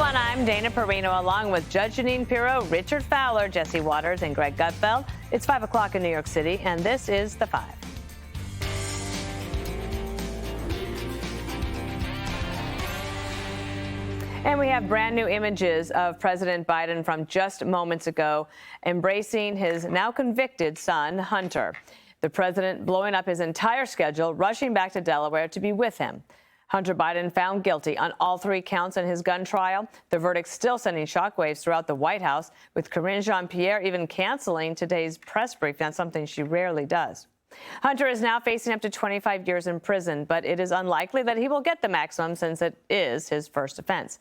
everyone. I'm Dana Perino, along with Judge Jeanine Pirro, Richard Fowler, Jesse Waters, and Greg Gutfeld. It's 5 o'clock in New York City, and this is The Five. And we have brand new images of President Biden from just moments ago, embracing his now convicted son, Hunter. The president blowing up his entire schedule, rushing back to Delaware to be with him. Hunter Biden found guilty on all 3 counts in his gun trial. The verdict still sending shockwaves throughout the White House, with Karine Jean-Pierre even canceling today's press brief. That's something she rarely does. Hunter is now facing up to 25 years in prison, but it is unlikely that he will get the maximum since it is his first offense.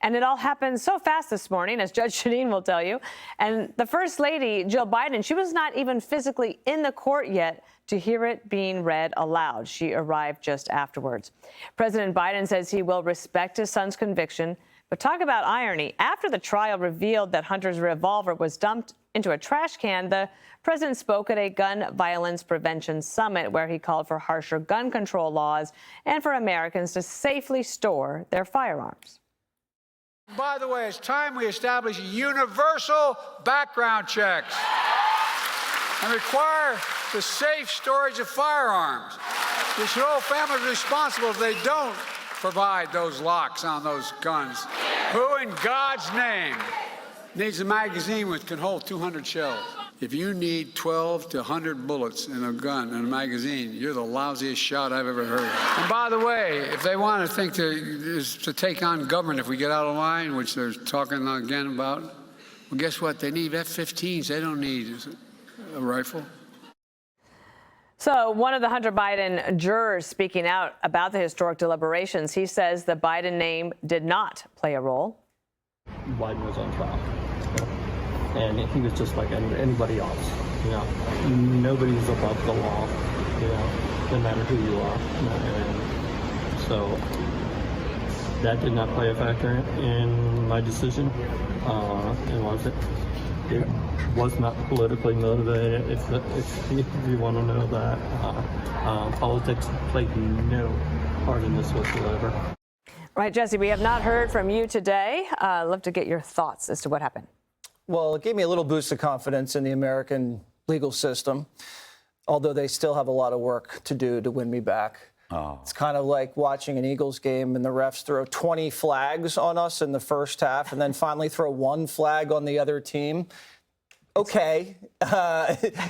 And it all happened so fast this morning, as Judge Jeanine will tell you. And the First Lady, Jill Biden, she was not even physically in the court yet to hear it being read aloud. She arrived just afterwards. President Biden says he will respect his son's conviction. But talk about irony. After the trial revealed that Hunter's revolver was dumped into a trash can, the president spoke at a gun violence prevention summit where he called for harsher gun control laws and for Americans to safely store their firearms. By the way, it's time we establish universal background checks and require the safe storage of firearms. We should hold families responsible if they don't provide those locks on those guns. Who in God's name needs a magazine which can hold 200 shells? If you need 12 to 100 bullets in a gun, in a magazine, you're the lousiest shot I've ever heard. And by the way, if they want to think to take on government if we get out of line, which they're talking again about, well, guess what? They need F-15s. They don't need a rifle. So one of the Hunter Biden jurors speaking out about the historic deliberations, he says the Biden name did not play a role. Biden was on trial. And he was just like anybody else, you know. Nobody's above the law, you know, no matter who you are. And so that did not play a factor in my decision. It was not politically motivated. If you want to know that, politics played no part in this whatsoever. Right, Jesse, we have not heard from you today. I'd love to get your thoughts as to what happened. Well, it gave me a little boost of confidence in the American legal system, although they still have a lot of work to do to win me back. Oh. It's kind of like watching an Eagles game and the refs throw 20 flags on us in the first half and then finally throw 1 flag on the other team. Okay,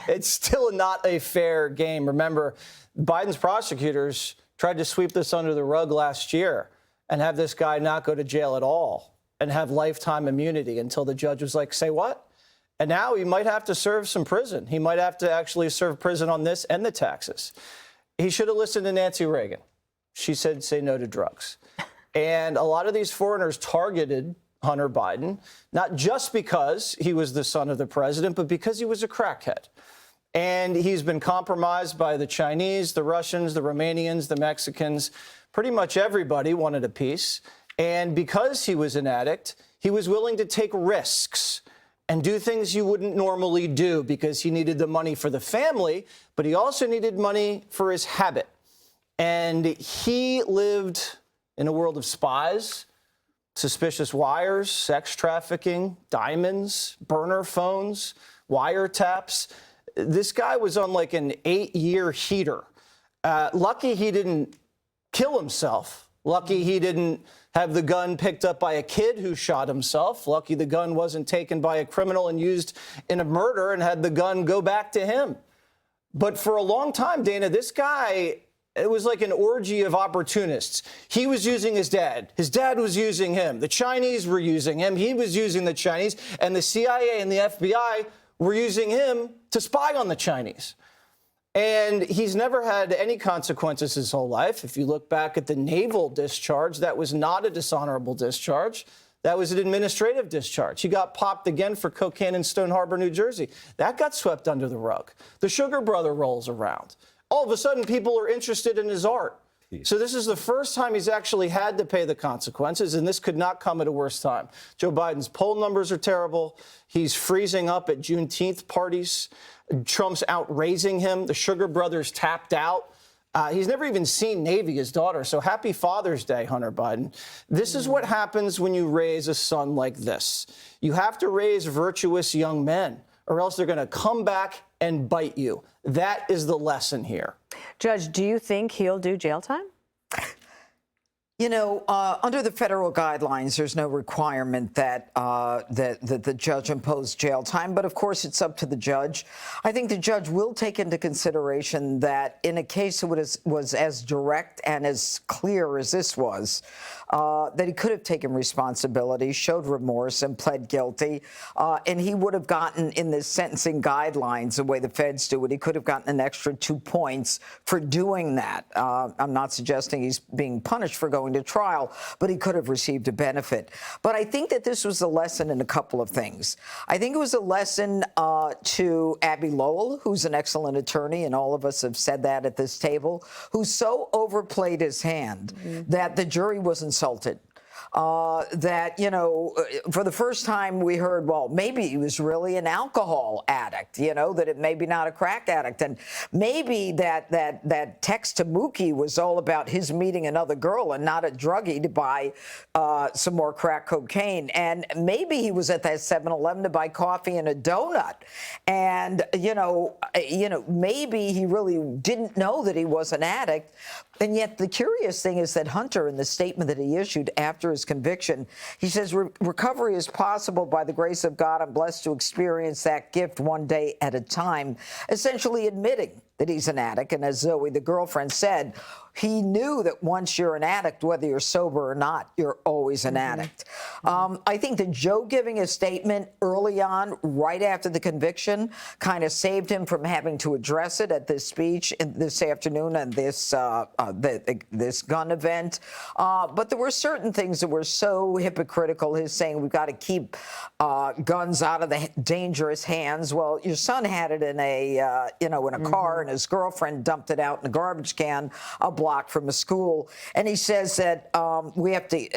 it's still not a fair game. Remember, Biden's prosecutors tried to sweep this under the rug last year and have this guy not go to jail at all and have lifetime immunity until the judge was like, say what? And now he might have to serve some prison. He might have to actually serve prison on this and the taxes. He should have listened to Nancy Reagan. She said, say no to drugs. And a lot of these foreigners targeted Hunter Biden, not just because he was the son of the president, but because he was a crackhead. And he's been compromised by the Chinese, the Russians, the Romanians, the Mexicans. Pretty much everybody wanted a piece. And because he was an addict, he was willing to take risks and do things you wouldn't normally do because he needed the money for the family, but he also needed money for his habit. And he lived in a world of spies, suspicious wires, sex trafficking, diamonds, burner phones, wiretaps. This guy was on like an 8-year heater. Lucky he didn't kill himself. Lucky he didn't have the gun picked up by a kid who shot himself. Lucky the gun wasn't taken by a criminal and used in a murder and had the gun go back to him. But for a long time, Dana, this guy, it was like an orgy of opportunists. He was using his dad. His dad was using him. The Chinese were using him. He was using the Chinese. And the CIA and the FBI were using him to spy on the Chinese. And he's never had any consequences his whole life. If you look back at the naval discharge, that was not a dishonorable discharge. That was an administrative discharge. He got popped again for cocaine in Stone Harbor, New Jersey. That got swept under the rug. The Sugar Brother rolls around. All of a sudden, people are interested in his art. So this is the first time he's actually had to pay the consequences, and this could not come at a worse time. Joe Biden's poll numbers are terrible. He's freezing up at Juneteenth parties. Trump's outraising him. The Sugar Brothers tapped out. He's never even seen Navy, his daughter. So happy Father's Day, Hunter Biden. This is what happens when you raise a son like this. You have to raise virtuous young men, or else they're going to come back and bite you. That is the lesson here. Judge, do you think he'll do jail time? You know, under the federal guidelines, there's no requirement that that the judge impose jail time. But of course, it's up to the judge. I think the judge will take into consideration that in a case that was as direct and as clear as this was, that he could have taken responsibility, showed remorse, and pled guilty. And he would have gotten, in the sentencing guidelines, the way the feds do it, he could have gotten an extra 2 points for doing that. I'm not suggesting he's being punished for going to trial, but he could have received a benefit. But I think that this was a lesson in a couple of things. I think it was a lesson to Abby Lowell, who's an excellent attorney, and all of us have said that at this table, who so overplayed his hand that the jury was insulted. That, you know, for the first time we heard, well, maybe he was really an alcohol addict, you know, that it maybe not a crack addict. And maybe that text to Mookie was all about his meeting another girl and not a druggie to buy some more crack cocaine. And maybe he was at that 7-Eleven to buy coffee and a donut. And, you know, maybe he really didn't know that he was an addict. And yet the curious thing is that Hunter, in the statement that he issued after his conviction, he says, recovery is possible by the grace of God. I'm blessed to experience that gift one day at a time, essentially admitting that he's an addict. And as Zoe, the girlfriend, said, he knew that once you're an addict, whether you're sober or not, you're always an addict. I think that Joe giving a statement early on, right after the conviction, kind of saved him from having to address it at this speech this afternoon and this gun event. But there were certain things that were so hypocritical. His saying we've got to keep guns out of the dangerous hands. Well, your son had it in a in a car, and his girlfriend dumped it out in a garbage can a block from a school. And he says that we have to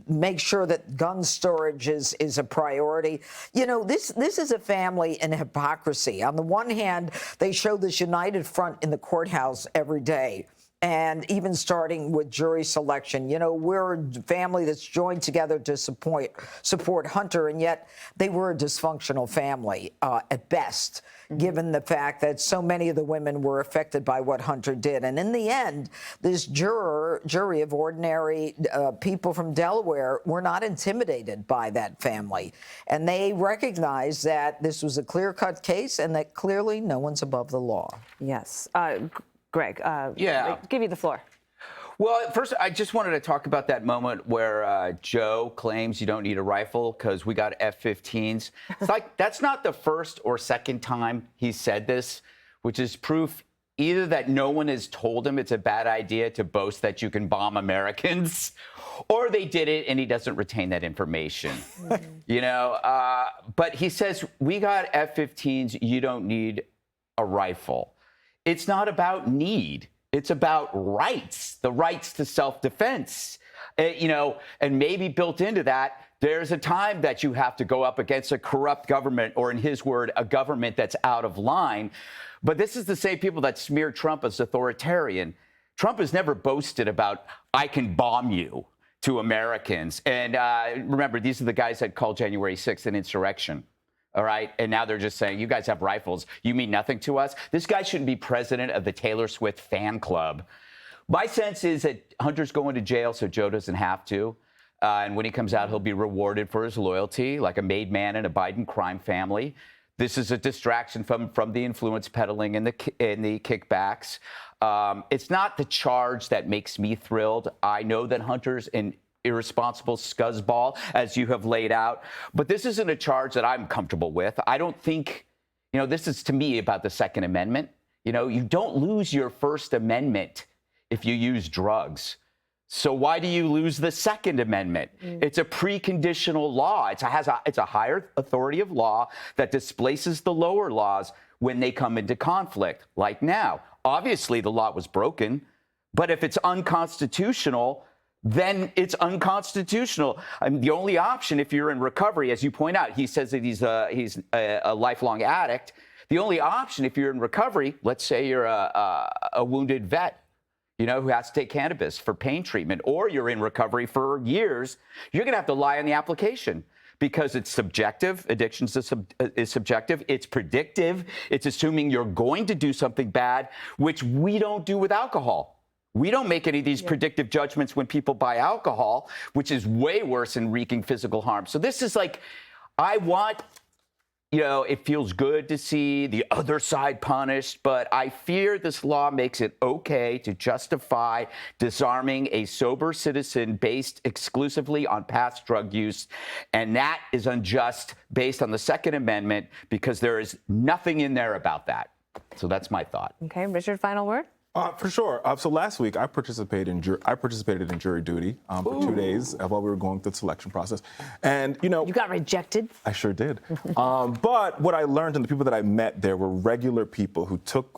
make sure that gun storage is a priority. You know, this is a family in hypocrisy. On the one hand, they show this united front in the courthouse every day. And even starting with jury selection, you know, we're a family that's joined together to support Hunter, and yet they were a dysfunctional family at best, given the fact that so many of the women were affected by what Hunter did. And in the end, this jury of ordinary people from Delaware were not intimidated by that family. And they recognized that this was a clear-cut case and that clearly no one's above the law. Yes. Greg, give you the floor. Well, first, I just wanted to talk about that moment where Joe claims you don't need a rifle because we got F-15s. It's like, that's not the first or second time he said this, which is proof either that no one has told him it's a bad idea to boast that you can bomb Americans, or they did it and he doesn't retain that information. You know, but he says, we got F-15s, you don't need a rifle. It's not about need. It's about rights, the rights to self-defense. You know, and maybe built into that, there's a time that you have to go up against a corrupt government, or in his word, a government that's out of line. But this is the same people that smear Trump as authoritarian. Trump has never boasted about, I can bomb you, to Americans. And remember, these are the guys that called January 6th an insurrection. All right. And now they're just saying, you guys have rifles. You mean nothing to us. This guy shouldn't be president of the Taylor Swift fan club. My sense is that Hunter's going to jail so Joe doesn't have to. And when he comes out, he'll be rewarded for his loyalty, like a made man in a Biden crime family. This is a distraction from the influence peddling and the kickbacks. It's not the charge that makes me thrilled. I know that Hunter's an irresponsible scuzzball, as you have laid out. But this isn't a charge that I'm comfortable with. I don't think, you know, this is to me about the Second Amendment. You know, you don't lose your First Amendment if you use drugs. So why do you lose the Second Amendment? It's a preconditional law. It's a higher authority of law that displaces the lower laws when they come into conflict, like now. Obviously, the law was broken, but if it's unconstitutional, then it's unconstitutional. The only option, if you're in recovery, as you point out, he says that he's a lifelong addict. The only option, if you're in recovery, let's say you're a wounded vet who has to take cannabis for pain treatment, or you're in recovery for years, you're going to have to lie on the application because it's subjective. Addiction is subjective. It's predictive. It's assuming you're going to do something bad, which we don't do with alcohol. We don't make any of these predictive judgments when people buy alcohol, which is way worse in wreaking physical harm. So this is like, I want, it feels good to see the other side punished, but I fear this law makes it okay to justify disarming a sober citizen based exclusively on past drug use. And that is unjust based on the Second Amendment because there is nothing in there about that. So that's my thought. Okay, Richard, final word? For sure. So last week, I participated in jury duty for 2 days while we were going through the selection process. And, You got rejected? I sure did. But what I learned, and the people that I met there were regular people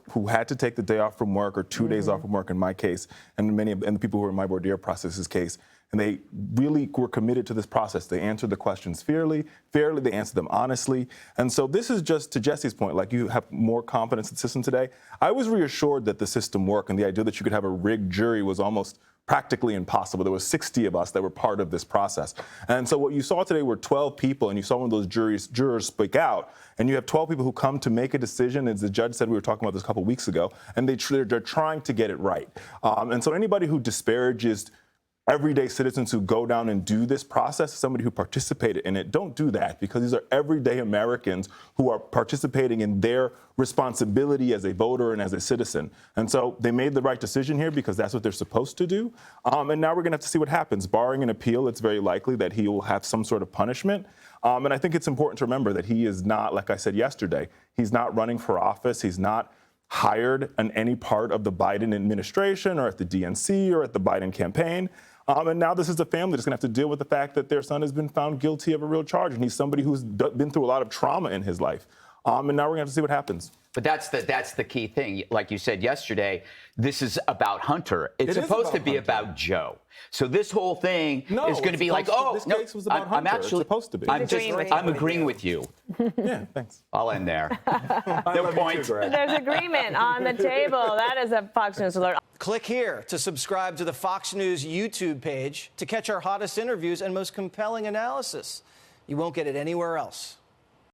who had to take the day off from work or 2 days off from work in my case, and the people who were in my voir dire process's case. And they really were committed to this process. They answered the questions fairly, they answered them honestly. And so this is just, to Jesse's point, like you have more confidence in the system today. I was reassured that the system worked, and the idea that you could have a rigged jury was almost practically impossible. There were 60 of us that were part of this process. And so what you saw today were 12 people, and you saw one of those jurors speak out, and you have 12 people who come to make a decision, as the judge said, we were talking about this a couple weeks ago, and they're trying to get it right. And so anybody who disparages everyday citizens who go down and do this process, somebody who participated in it, don't do that, because these are everyday Americans who are participating in their responsibility as a voter and as a citizen. And so they made the right decision here because that's what they're supposed to do. And now we're going to have to see what happens. Barring an appeal, it's very likely that he will have some sort of punishment. And I think it's important to remember that he is not, like I said yesterday, he's not running for office. He's not hired in any part of the Biden administration or at the DNC or at the Biden campaign. And now this is a family that's going to have to deal with the fact that their son has been found guilty of a real charge, and he's somebody who's been through a lot of trauma in his life. And now we're going to have to see what happens. But that's the key thing. Like you said yesterday, this is about Hunter. It's supposed to be about Joe. So this whole thing is going to be like, this case was about Hunter. It's supposed to be. I'm agreeing with you. Yeah, thanks. I'll end there. No point. There's agreement on the table. That is a Fox News alert. Click here to subscribe to the Fox News YouTube page to catch our hottest interviews and most compelling analysis. You won't get it anywhere else.